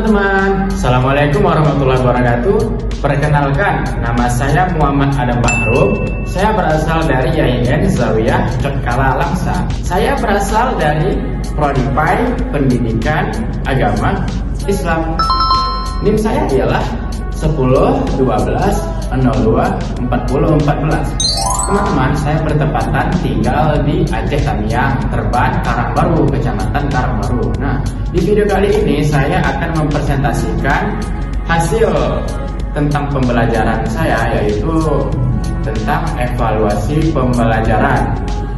teman-teman, Assalamualaikum warahmatullahi wabarakatuh. Perkenalkan, nama saya Muhammad Adam Bahrum. Saya berasal dari YIN Zawiyah Cotkala Langsa. Saya berasal dari Prodi PAI Pendidikan Agama Islam. NIM saya ialah 10 12 02 40 14. Teman-teman, saya bertepatan tinggal di Aceh Tamiang, Terban, Karangbaru, Kecamatan Karangbaru. Nah, di video kali ini saya akan mempresentasikan hasil tentang pembelajaran saya, yaitu tentang evaluasi pembelajaran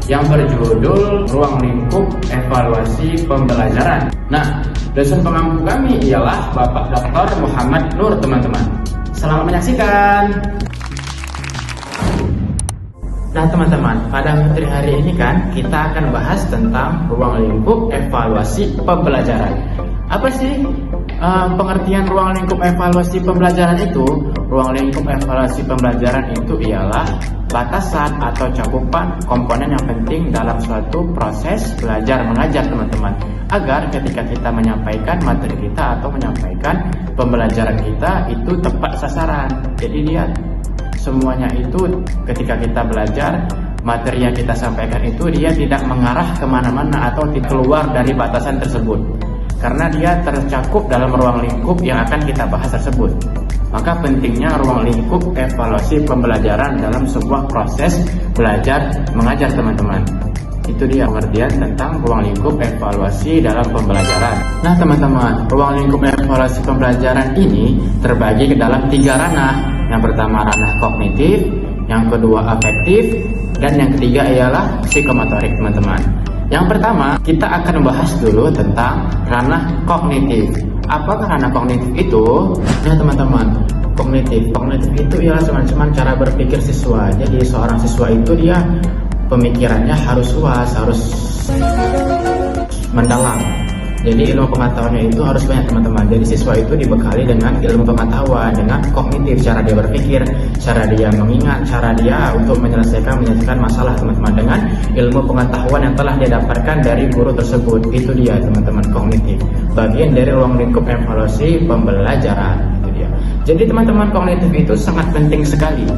yang berjudul Ruang Lingkup Evaluasi Pembelajaran. Nah, dosen pengampu kami ialah Bapak Dr. Muhammad Nur, teman-teman. Selamat menyaksikan. Nah teman-teman, pada materi hari ini kan kita akan bahas tentang ruang lingkup evaluasi pembelajaran. Apa sih pengertian ruang lingkup evaluasi pembelajaran itu? Ruang lingkup evaluasi pembelajaran itu ialah batasan atau cakupan komponen yang penting dalam suatu proses belajar mengajar, teman-teman, agar ketika kita menyampaikan materi kita atau menyampaikan pembelajaran kita itu tepat sasaran. Jadi lihat, semuanya itu ketika kita belajar, materi yang kita sampaikan itu dia tidak mengarah kemana-mana atau keluar dari batasan tersebut, karena dia tercakup dalam ruang lingkup yang akan kita bahas tersebut. Maka pentingnya ruang lingkup evaluasi pembelajaran dalam sebuah proses belajar mengajar, teman-teman. Itu dia pengertian tentang ruang lingkup evaluasi dalam pembelajaran. Nah teman-teman, ruang lingkup evaluasi pembelajaran ini terbagi ke dalam 3 ranah. Yang pertama ranah kognitif, yang kedua afektif, dan yang ketiga ialah psikomotorik, teman-teman. Yang pertama, kita akan bahas dulu tentang ranah kognitif. Apakah ranah kognitif itu? Nah teman-teman, kognitif itu ialah teman-teman cara berpikir siswa. Jadi seorang siswa itu dia pemikirannya harus luas, harus mendalam. Jadi ilmu pengetahuannya itu harus banyak, teman-teman. Jadi siswa itu dibekali dengan ilmu pengetahuan, dengan kognitif, cara dia berpikir, cara dia mengingat, cara dia untuk menyelesaikan masalah, teman-teman, dengan ilmu pengetahuan yang telah dia dapatkan dari guru tersebut. Itu dia, teman-teman, kognitif. Bagian dari ruang lingkup evaluasi pembelajaran. Itu dia. Jadi teman-teman, kognitif itu sangat penting sekali,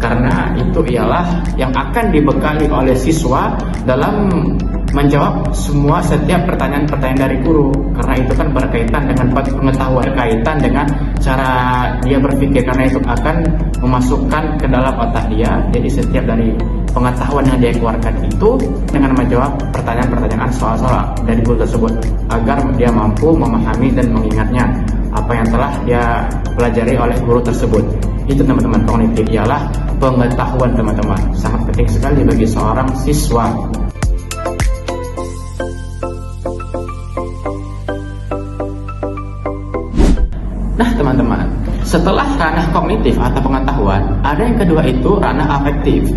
karena itu ialah yang akan dibekali oleh siswa dalam menjawab setiap pertanyaan-pertanyaan dari guru, karena itu kan berkaitan dengan pengetahuan, berkaitan dengan cara dia berpikir, karena itu akan memasukkan ke dalam otak dia. Jadi setiap dari pengetahuan yang dia keluarkan itu dengan menjawab pertanyaan-pertanyaan soal-soal dari guru tersebut, agar dia mampu memahami dan mengingatnya apa yang telah dia pelajari oleh guru tersebut. Itu teman-teman, kognitif ialah pengetahuan, teman-teman, sangat penting sekali bagi seorang siswa. Nah teman-teman, setelah ranah kognitif atau pengetahuan, ada yang kedua itu ranah afektif.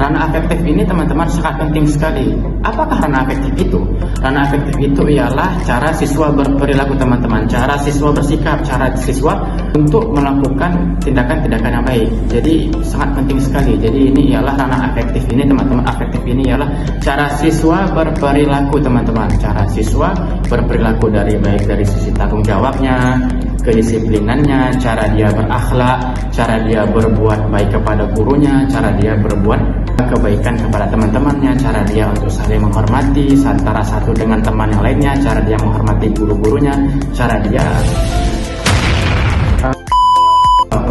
Ranah afektif ini teman-teman sangat penting sekali. Apakah ranah afektif itu? Ranah afektif itu ialah cara siswa berperilaku, teman-teman, cara siswa bersikap, cara siswa untuk melakukan tindakan-tindakan yang baik. Jadi sangat penting sekali. Jadi ini ialah ranah afektif ini, teman-teman. Afektif ini ialah cara siswa berperilaku, teman-teman. Cara siswa berperilaku baik dari sisi tanggung jawabnya, kedisiplinannya, cara dia berakhlak, cara dia berbuat baik kepada gurunya, cara dia berbuat kebaikan kepada teman-temannya, cara dia untuk saling menghormati antara satu dengan teman yang lainnya, cara dia menghormati guru-gurunya, cara dia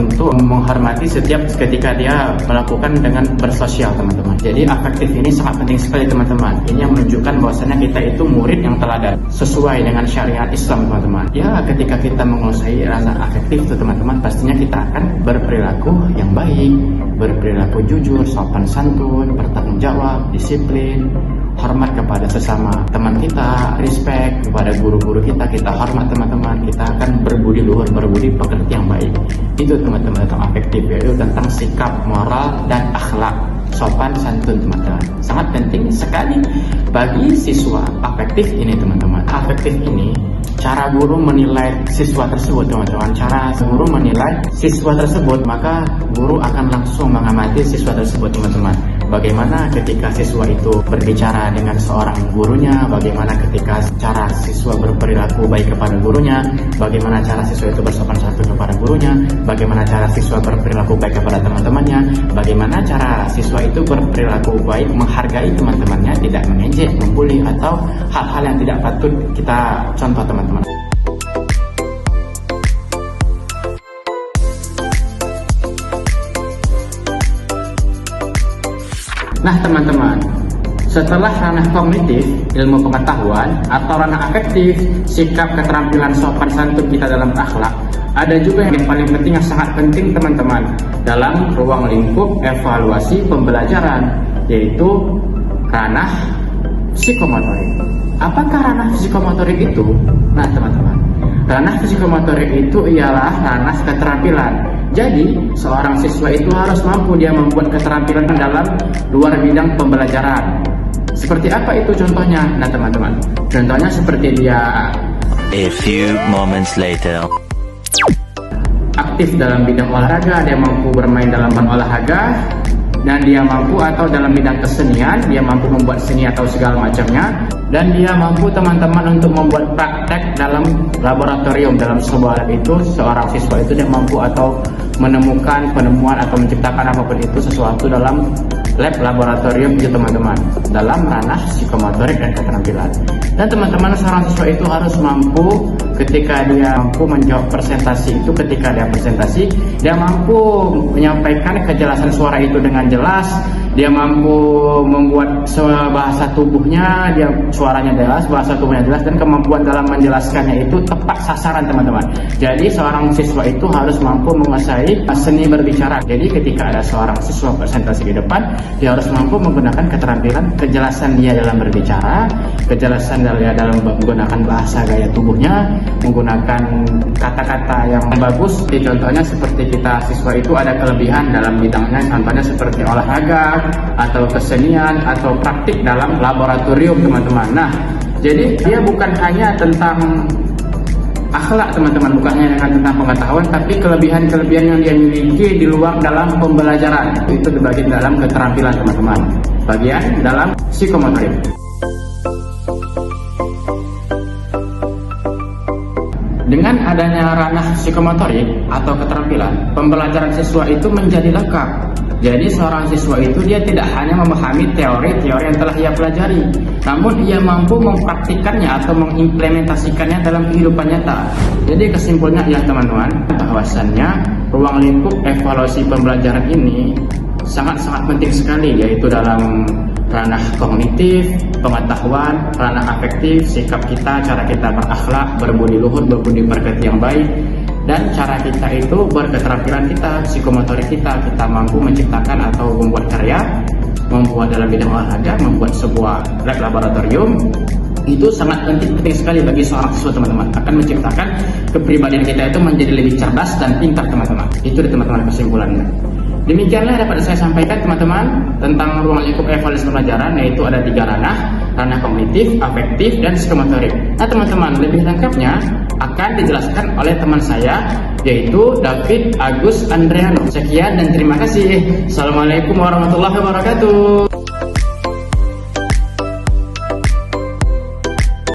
untuk menghormati setiap ketika dia melakukan dengan bersosial, teman-teman. Jadi afektif ini sangat penting sekali, teman-teman. Ini yang menunjukkan bahwasanya kita itu murid yang teladan sesuai dengan syariat Islam, teman-teman. Ya, ketika kita menguasai rasa afektif itu, teman-teman, pastinya kita akan berperilaku yang baik, berperilaku jujur, sopan santun, bertanggung jawab, disiplin, hormat kepada sesama teman kita, respect kepada guru-guru kita hormat, teman-teman. Kita akan berbudi luhur, berbudi pekerti yang baik. Itu teman-teman tentang afektif, yaitu tentang sikap, moral, dan akhlak, sopan santun, teman-teman. Sangat penting sekali bagi siswa afektif ini, teman-teman. Afektif ini cara guru menilai siswa tersebut, teman-teman. Cara guru menilai siswa tersebut, maka guru akan langsung mengamati siswa tersebut, teman-teman. bagaimana ketika siswa itu berbicara dengan seorang gurunya, bagaimana ketika cara siswa berperilaku baik kepada gurunya, bagaimana cara siswa itu bersopan santun kepada gurunya, bagaimana cara siswa berperilaku baik kepada teman-temannya, bagaimana cara siswa itu berperilaku baik menghargai teman-temannya, tidak mengejek, membuli, atau hal-hal yang tidak patut kita contoh teman-teman. Nah teman-teman, setelah ranah kognitif, ilmu pengetahuan, atau ranah afektif, sikap keterampilan sopan santun kita dalam akhlak, ada juga yang paling penting, yang sangat penting teman-teman, dalam ruang lingkup evaluasi pembelajaran, yaitu ranah psikomotorik. Apakah ranah psikomotorik itu? Nah teman-teman, ranah psikomotorik itu ialah ranah keterampilan. Jadi, seorang siswa itu harus mampu dia membuat keterampilan dalam luar bidang pembelajaran. Seperti apa itu contohnya? Nah teman-teman, contohnya seperti dia A few moments later. Aktif dalam bidang olahraga, dia mampu bermain dalam olahraga, dan dia mampu, atau dalam bidang kesenian, dia mampu membuat seni atau segala macamnya, dan dia mampu teman-teman untuk membuat praktek dalam laboratorium. Dalam sebuah lab itu, seorang siswa itu dia mampu atau menemukan penemuan atau menciptakan apapun itu sesuatu dalam lab laboratorium itu teman-teman, dalam ranah psikomotorik dan keterampilan. Dan teman-teman, seorang siswa itu harus mampu ketika dia mampu menjawab presentasi itu, ketika dia presentasi, dia mampu menyampaikan kejelasan suara itu dengan jelas, dia mampu membuat bahasa tubuhnya, dia suaranya jelas, bahasa tubuhnya jelas, dan kemampuan dalam menjelaskannya itu tepat sasaran teman-teman. Jadi seorang siswa itu harus mampu menguasai seni berbicara. Jadi ketika ada seorang siswa presentasi di depan, dia harus mampu menggunakan keterampilan kejelasan dia dalam berbicara, kejelasan dia dalam menggunakan bahasa gaya tubuhnya, menggunakan kata-kata yang bagus. Jadi contohnya seperti kita siswa itu ada kelebihan dalam bidangnya, contohnya seperti olahraga atau kesenian atau praktik dalam laboratorium teman-teman. Nah, jadi dia bukan hanya tentang akhlak teman-teman, bukan hanya tentang pengetahuan, tapi kelebihan-kelebihan yang dia miliki di luar dalam pembelajaran itu dibagi dalam keterampilan teman-teman, bagian dalam psikomotorik. Dengan adanya ranah psikomotorik atau keterampilan, pembelajaran siswa itu menjadi lengkap. Jadi seorang siswa itu dia tidak hanya memahami teori-teori yang telah ia pelajari, namun ia mampu mempraktikkannya atau mengimplementasikannya dalam kehidupan nyata. Jadi kesimpulannya ya teman-teman, bahwasannya ruang lingkup evaluasi pembelajaran ini sangat-sangat penting sekali, yaitu dalam ranah kognitif, pengetahuan, ranah afektif, sikap kita, cara kita berakhlak, berbudi luhur, berbudi pekerti yang baik, dan cara kita itu berketerampilan kita, psikomotorik kita mampu menciptakan atau membuat karya, membuat dalam bidang olahraga, membuat sebuah lab laboratorium. Itu sangat penting sekali bagi seorang siswa teman-teman, akan menciptakan kepribadian kita itu menjadi lebih cerdas dan pintar teman-teman. Itu teman-teman kesimpulannya. Demikianlah dapat saya sampaikan teman-teman tentang ruang lingkup evaluasi pembelajaran, yaitu ada 3 ranah, ranah kognitif, afektif, dan psikomotorik. Nah teman-teman, lebih lengkapnya akan dijelaskan oleh teman saya, yaitu David Agus Andriano. Sekian dan terima kasih. Assalamualaikum warahmatullahi wabarakatuh.